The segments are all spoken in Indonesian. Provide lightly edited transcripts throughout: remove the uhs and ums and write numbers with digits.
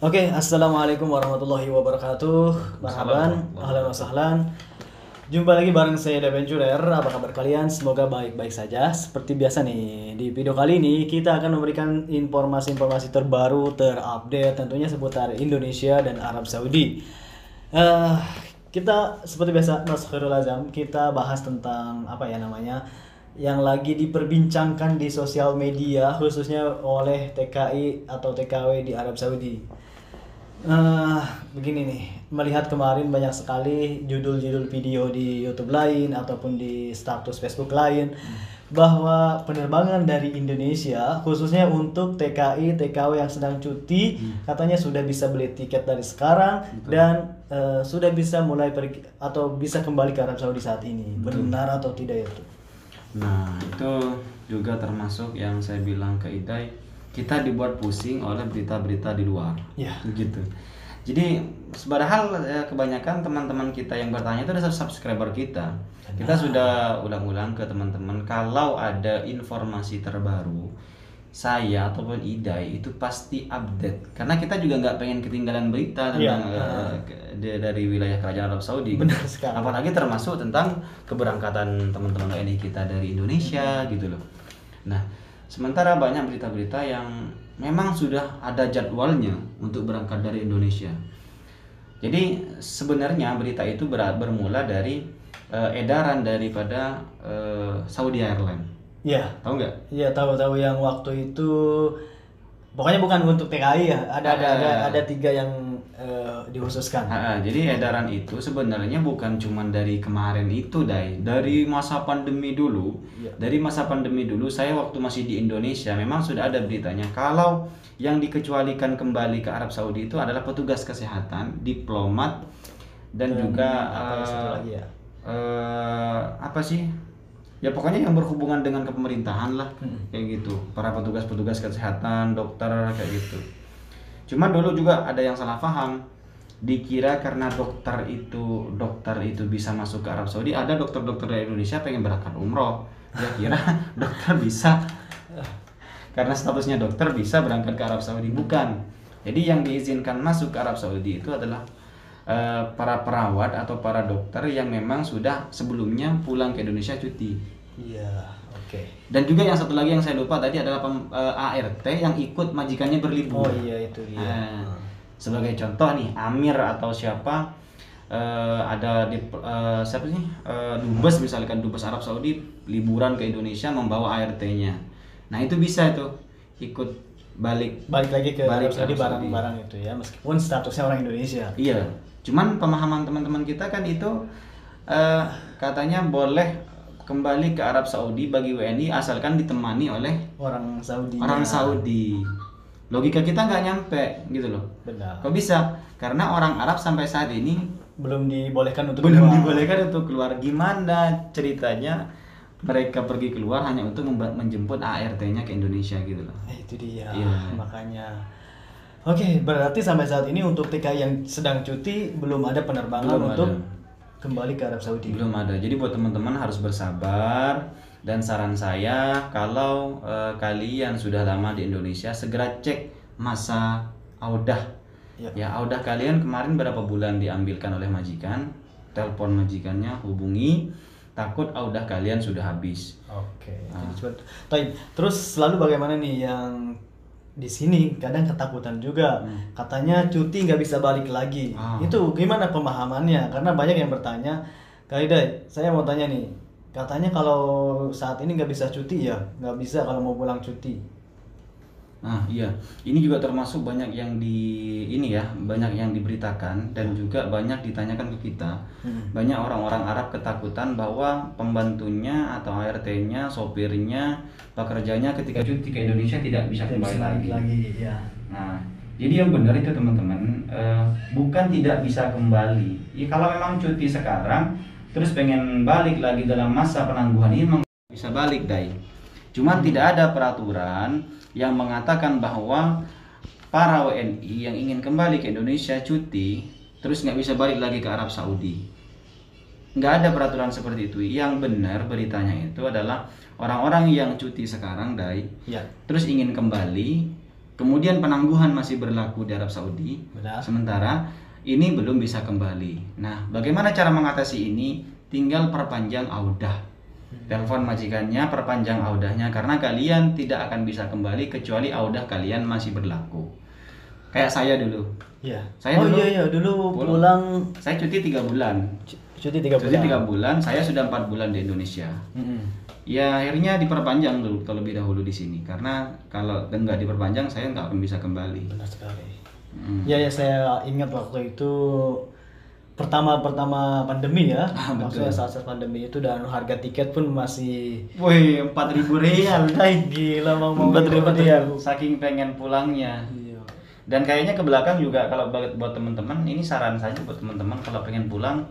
Oke, assalamualaikum warahmatullahi wabarakatuh. Marhaban, ahlan wa sahlan. Jumpa lagi bareng saya Deventurer. Apa kabar kalian? Semoga baik-baik saja. Seperti biasa nih, di video kali ini kita akan memberikan informasi-informasi terbaru, terupdate tentunya seputar Indonesia dan Arab Saudi. Eh, kita seperti biasa, Mas Khairul Azam, kita bahas tentang apa ya namanya, yang lagi diperbincangkan di sosial media khususnya oleh TKI atau TKW di Arab Saudi. Eh, Begini nih, melihat kemarin banyak sekali judul-judul video di YouTube lain ataupun di status Facebook lain bahwa penerbangan dari Indonesia khususnya untuk TKI, TKW yang sedang cuti katanya sudah bisa beli tiket dari sekarang dan sudah bisa mulai pergi atau bisa kembali ke Arab Saudi saat ini. Benar atau tidak itu? Nah, itu juga termasuk yang saya bilang ke Idai, kita dibuat pusing oleh berita-berita di luar. Ya. Gitu. Jadi, padahal kebanyakan teman-teman kita yang bertanya itu adalah subscriber kita. Kita sudah ulang-ulang ke teman-teman, kalau ada informasi terbaru, saya ataupun Idai itu pasti update. Karena kita juga nggak pengen ketinggalan berita tentang dari wilayah Kerajaan Arab Saudi. Benar sekali. Apalagi termasuk tentang keberangkatan teman-teman WNI kita dari Indonesia gitu loh. Nah, sementara banyak berita-berita yang memang sudah ada jadwalnya untuk berangkat dari Indonesia. Jadi sebenarnya berita itu bermula dari edaran daripada Saudi Airlines. Ya. Tahu nggak? Iya, tahu-tahu yang waktu itu pokoknya bukan untuk TKI ya. Ada tiga yang dikhususkan. Jadi edaran itu sebenarnya bukan cuma dari kemarin itu, dari masa pandemi dulu. Iya. Dari masa pandemi dulu, saya waktu masih di Indonesia memang sudah ada beritanya kalau yang dikecualikan kembali ke Arab Saudi itu adalah petugas kesehatan, diplomat, dan juga apa satu lagi ya? apa sih? Ya pokoknya yang berhubungan dengan kepemerintahan lah, kayak gitu. Para petugas-petugas kesehatan, dokter, kayak gitu. Cuma dulu juga ada yang salah paham, dikira karena dokter itu bisa masuk ke Arab Saudi, ada dokter-dokter dari Indonesia pengen berangkat umroh, dia kira dokter bisa karena statusnya dokter bisa berangkat ke Arab Saudi. Bukan. Jadi yang diizinkan masuk ke Arab Saudi itu adalah para perawat atau para dokter yang memang sudah sebelumnya pulang ke Indonesia cuti. Iya, oke. Dan juga yang satu lagi yang saya lupa tadi adalah ART yang ikut majikannya berlibur. Oh iya, itu dia. Sebagai contoh nih, Amir atau siapa ada di siapa sih, dubes, misalkan dubes Arab Saudi liburan ke Indonesia membawa ART-nya. Nah itu bisa itu ikut balik lagi ke Arab Saudi Arab Saudi. barang-barang itu ya, meskipun statusnya orang Indonesia. Iya, cuman pemahaman teman-teman kita kan itu katanya boleh kembali ke Arab Saudi bagi WNI asalkan ditemani oleh Orang Saudi. orang Saudi. Logika kita nggak nyampe gitu loh. Benar. Kok bisa? Karena orang Arab sampai saat ini Belum dibolehkan untuk belum keluar. dibolehkan untuk keluar. Gimana ceritanya mereka pergi keluar hanya untuk menjemput ART-nya ke Indonesia gitu loh. Itu dia. Iya. Makanya. Oke, berarti sampai saat ini untuk TKI yang sedang cuti belum ada penerbangan Belum untuk ada. kembali ke Arab Saudi. Belum ada. Jadi buat teman-teman harus bersabar, dan saran saya kalau kalian sudah lama di Indonesia segera cek masa audah. Ya, audah kalian kemarin berapa bulan diambilkan oleh majikan, telepon majikannya, hubungi, takut audah kalian sudah habis. Oke. Jadi terus selalu bagaimana nih yang di sini kadang ketakutan juga, katanya cuti nggak bisa balik lagi. Itu gimana pemahamannya? Karena banyak yang bertanya, Kak Hidayat, saya mau tanya nih, katanya kalau saat ini nggak bisa cuti ya, nggak bisa kalau mau pulang cuti. Nah iya, ini juga termasuk banyak yang banyak yang diberitakan dan juga banyak ditanyakan ke kita. Banyak orang-orang Arab ketakutan bahwa pembantunya atau ART-nya, sopirnya, pekerjanya ketika cuti ke Indonesia tidak bisa kembali lagi. Ya. Nah, jadi yang benar itu teman-teman, bukan tidak bisa kembali. Ya, kalau memang cuti sekarang, terus pengen balik lagi dalam masa penangguhan ini, memang bisa balik, Cuma tidak ada peraturan yang mengatakan bahwa para WNI yang ingin kembali ke Indonesia cuti terus nggak bisa balik lagi ke Arab Saudi. Nggak ada peraturan seperti itu. Yang benar beritanya itu adalah orang-orang yang cuti sekarang, terus ingin kembali Kemudian penangguhan masih berlaku di Arab Saudi. Benar. Sementara ini belum bisa kembali. Nah, bagaimana cara mengatasi ini? Tinggal perpanjang audah. Telepon majikannya, perpanjang audahnya, karena kalian tidak akan bisa kembali kecuali audah kalian masih berlaku. Kayak saya dulu. Iya. Saya Oh dulu iya dulu pulang Saya cuti 3 bulan. cuti 3 Cuti bulan. 3 bulan, saya sudah 4 bulan di Indonesia. Mm-mm. Ya akhirnya diperpanjang dulu terlebih dahulu di sini, karena kalau nggak diperpanjang saya nggak akan bisa kembali. Benar sekali. Ya saya ingat waktu itu pertama pandemi ya. Betul. Maksudnya saat pandemi itu dan harga tiket pun masih Woi, 4.000 real, gila mau 4.000 real, saking pengen pulangnya. Iya. Dan kayaknya ke belakang juga, kalau buat teman-teman, ini saran saja buat teman-teman, kalau pengen pulang,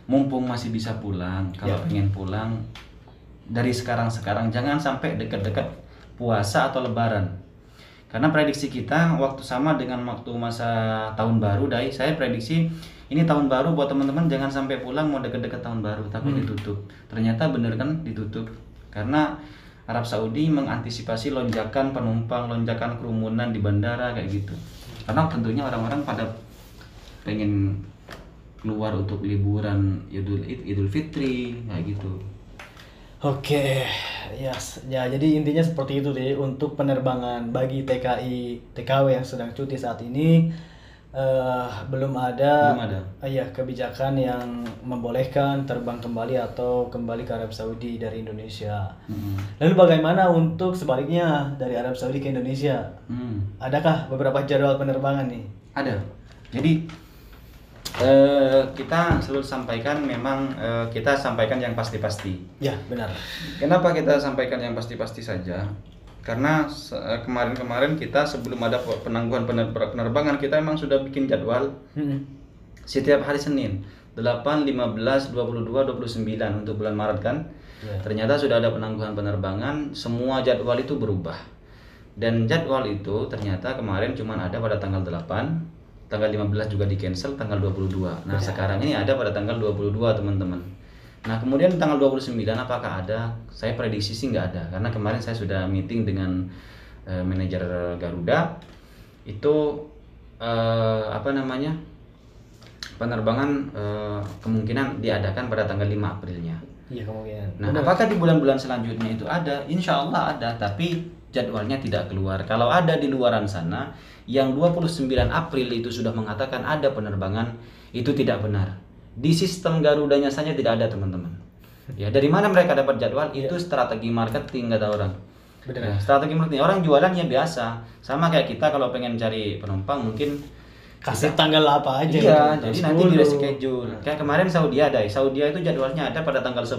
mumpung masih bisa pulang, kalau pengen pulang dari sekarang jangan sampai dekat-dekat puasa atau lebaran. Karena prediksi kita waktu sama dengan waktu masa tahun baru, saya prediksi ini tahun baru buat teman-teman jangan sampai pulang mau deket-deket tahun baru, takut ditutup. Ternyata bener kan ditutup, karena Arab Saudi mengantisipasi lonjakan penumpang, lonjakan kerumunan di bandara kayak gitu. Karena tentunya orang-orang pada pengen keluar untuk liburan Idul Fitri kayak gitu. Oke, yes. Ya, jadi intinya seperti itu deh untuk penerbangan bagi TKW yang sedang cuti saat ini. Belum ada iya, kebijakan yang membolehkan terbang kembali atau kembali ke Arab Saudi dari Indonesia. Lalu bagaimana untuk sebaliknya dari Arab Saudi ke Indonesia? Adakah beberapa jadwal penerbangan nih? Ada. Jadi kita selalu sampaikan, memang kita sampaikan yang pasti-pasti. Ya, benar. Kenapa kita sampaikan yang pasti-pasti saja? Karena kemarin-kemarin kita sebelum ada penangguhan penerbangan, kita memang sudah bikin jadwal setiap hari Senin 8, 15, 22, 29 untuk bulan Maret kan. Ternyata sudah ada penangguhan penerbangan, semua jadwal itu berubah. Dan jadwal itu ternyata kemarin cuma ada pada tanggal 8, tanggal 15 juga di cancel, tanggal 22. Nah, sekarang ini ada pada tanggal 22, teman-teman. Nah, kemudian tanggal 29 apakah ada? Saya prediksi sih nggak ada, karena kemarin saya sudah meeting dengan manajer Garuda. Itu penerbangan kemungkinan diadakan pada tanggal 5 Aprilnya. Iya, kemungkinan. Nah, apakah di bulan-bulan selanjutnya itu ada? Insya Allah ada, tapi jadwalnya tidak keluar. Kalau ada di luaran sana, yang 29 April itu sudah mengatakan ada penerbangan, itu tidak benar. Di sistem Garudanya saja tidak ada, teman-teman. Ya, dari mana mereka dapat jadwal? Itu strategi marketing, kata orang. Benar. Ya, strategi marketing. Orang jualannya biasa. Sama kayak kita kalau pengen cari penumpang, mungkin kasih tanggal apa aja. Iya, gitu. jadi nanti di reschedule. Kayak kemarin Saudi ada. Saudi itu jadwalnya ada pada tanggal 10,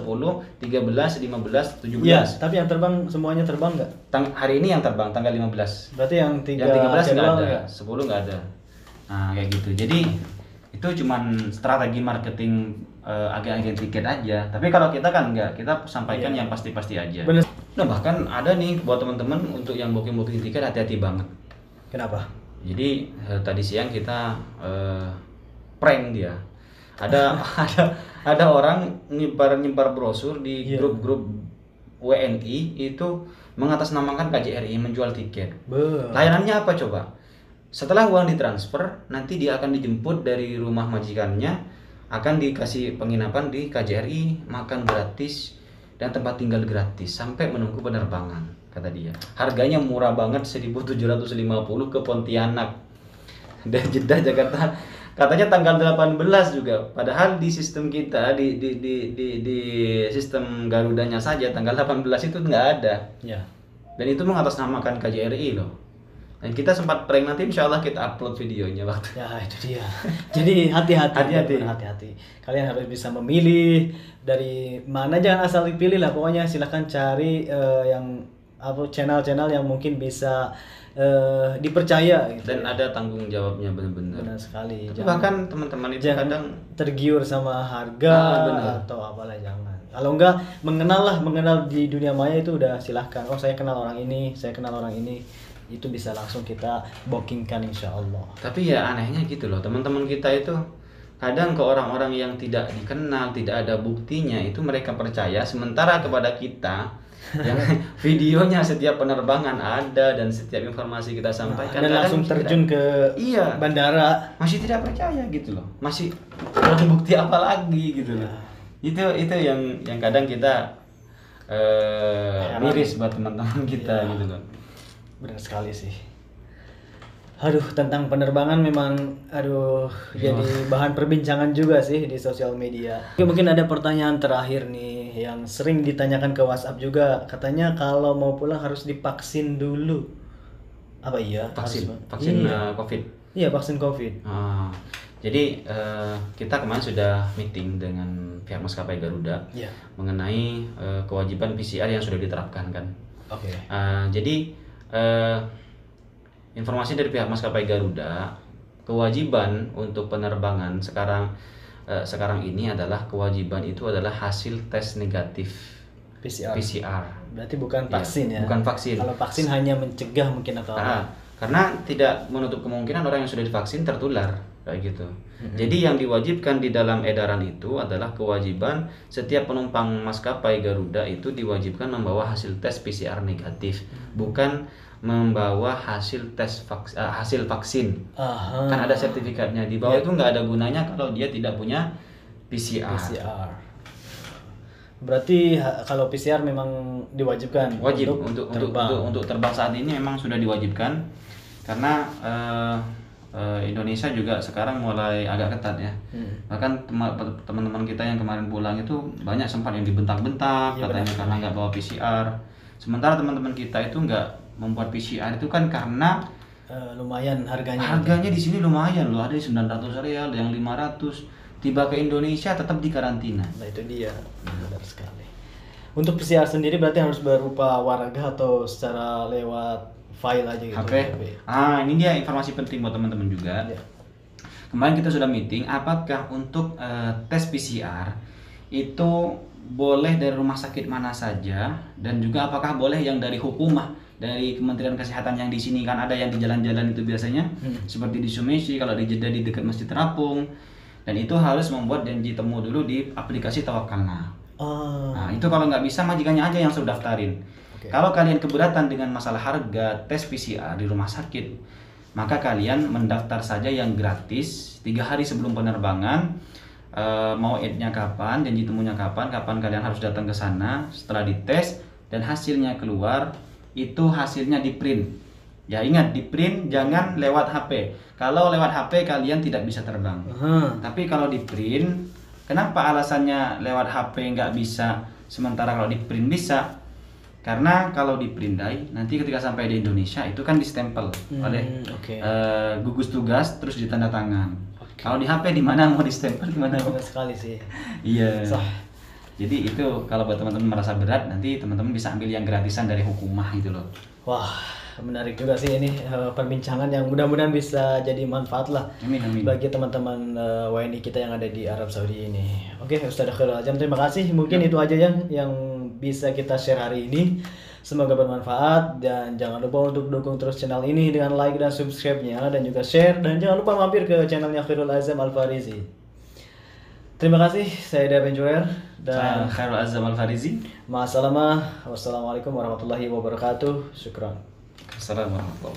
13, 15, 17. Iya, tapi yang terbang semuanya terbang nggak? Hari ini yang terbang tanggal 15. Berarti yang 13 nggak jadwal ada, nggak? 10 nggak ada. Nah, kayak gitu. Jadi itu cuman strategi marketing agen-agen tiket aja. Tapi kalau kita kan enggak, kita sampaikan yang pasti-pasti aja. Bener. Nah, bahkan ada nih buat teman-teman untuk yang booking tiket, hati-hati banget. Kenapa? Jadi tadi siang kita prank dia. Ada orang nyebar brosur di grup-grup WNI itu mengatasnamakan KJRI menjual tiket. Layanannya apa coba? Setelah uang ditransfer, nanti dia akan dijemput dari rumah majikannya, akan dikasih penginapan di KJRI, makan gratis dan tempat tinggal gratis sampai menunggu penerbangan, kata dia. Harganya murah banget, 1.750 ke Pontianak dan Jeddah Jakarta. Katanya tanggal 18 juga. Padahal di sistem kita di sistem Garudanya saja tanggal 18 itu nggak ada. Ya. Dan itu mengatasnamakan KJRI loh. Dan kita sempat prank, nanti insya Allah kita upload videonya waktu. Ya, itu dia. Jadi hati-hati. Kalian harus bisa memilih dari mana, jangan asal dipilih lah. Pokoknya silahkan cari yang channel-channel yang mungkin bisa dipercaya gitu. Dan ada tanggung jawabnya, benar-benar. Benar sekali. Bahkan teman-teman itu kadang tergiur sama harga atau apalah, jangan. Kalau enggak mengenal di dunia maya itu udah silahkan. Oh, saya kenal orang ini, itu bisa langsung kita bookingkan insya Allah. Tapi ya anehnya gitu loh, teman-teman kita itu kadang ke orang-orang yang tidak dikenal, tidak ada buktinya, itu mereka percaya. Sementara kepada kita Yang videonya setiap penerbangan ada dan setiap informasi kita sampaikan dan langsung terjun ke iya, bandara. masih tidak percaya gitu loh. Masih kurang bukti apa lagi gitu loh. Itu yang kadang kita miris buat teman-teman kita gitu loh. Benar sekali sih. Aduh, tentang penerbangan memang jadi bahan perbincangan juga sih di sosial media. Oke, mungkin ada pertanyaan terakhir nih yang sering ditanyakan ke WhatsApp juga. Katanya kalau mau pulang harus divaksin dulu. Apa iya? Vaksin Iya. COVID. Iya, vaksin COVID. Jadi kita kemarin sudah meeting dengan pihak maskapai Garuda Iya. mengenai kewajiban PCR yang sudah diterapkan kan. Oke. Jadi informasi dari pihak maskapai Garuda, kewajiban untuk penerbangan sekarang ini adalah kewajiban itu adalah hasil tes negatif PCR. Berarti bukan vaksin ya? Bukan vaksin. Kalau vaksin hanya mencegah mungkin atau apa? Karena tidak menutup kemungkinan orang yang sudah divaksin tertular kayak gitu. Jadi yang diwajibkan di dalam edaran itu adalah kewajiban setiap penumpang maskapai Garuda itu diwajibkan membawa hasil tes PCR negatif, bukan membawa hasil hasil vaksin. Kan ada sertifikatnya di bawah itu nggak ada gunanya kalau dia tidak punya PCR. Berarti kalau PCR memang diwajibkan. Wajib untuk terbang saat ini memang sudah diwajibkan karena Indonesia juga sekarang mulai agak ketat ya. Bahkan teman-teman kita yang kemarin pulang itu banyak sempat yang dibentak-bentak katanya karena nggak bawa PCR. Sementara teman-teman kita itu nggak membuat PCR itu kan karena lumayan harganya. Harganya di sini lumayan loh, ada yang 900 rial, yang 500. Tiba ke Indonesia tetap dikarantina. Nah itu dia, benar sekali. Untuk PCR sendiri berarti harus berupa warga atau secara lewat file aja gitu. HP. Ini dia informasi penting buat teman-teman juga. Ya. Kemarin kita sudah meeting, apakah untuk tes PCR itu boleh dari rumah sakit mana saja dan juga apakah boleh yang dari hukumah dari Kementerian Kesehatan yang di sini kan ada yang di jalan-jalan itu biasanya seperti di Sumeci, kalau di Jeddah di dekat Masjid Terapung, dan itu harus membuat janji temu dulu di aplikasi Tawakalna. Nah itu kalau nggak bisa majikannya aja yang sudah daftarin. Kalau kalian keberatan dengan masalah harga tes PCR di rumah sakit, maka kalian mendaftar saja yang gratis 3 hari sebelum penerbangan. Mauidnya kapan, janji temunya kapan kalian harus datang ke sana. Setelah dites dan hasilnya keluar, itu hasilnya di print. Ya ingat, di print, jangan lewat HP. Kalau lewat HP kalian tidak bisa terbang. Tapi kalau di print, kenapa alasannya lewat HP nggak bisa, sementara kalau di print bisa? Karena kalau di print nanti ketika sampai di Indonesia itu kan distempel oleh gugus tugas terus ditanda tangan. Kalau di HP di mana mau distempel gimana? Benar sekali sih. Iya. Jadi itu kalau buat teman-teman merasa berat, nanti teman-teman bisa ambil yang gratisan dari hukumah itu loh. Wah, menarik juga sih ini perbincangan yang mudah-mudahan bisa jadi manfaat lah. Amin. Bagi teman-teman WNI kita yang ada di Arab Saudi ini. Oke, Ustaz Khairul Azam, terima kasih. Mungkin itu aja yang bisa kita share hari ini. Semoga bermanfaat dan jangan lupa untuk dukung terus channel ini dengan like dan subscribe-nya dan juga share, dan jangan lupa mampir ke channelnya Khairul Azam Al-Farizi. Terima kasih, saya Daven Jurer dan Khairul Azam Al-Farizi. Wassalamualaikum warahmatullahi wabarakatuh. Syukran. Assalamualaikum.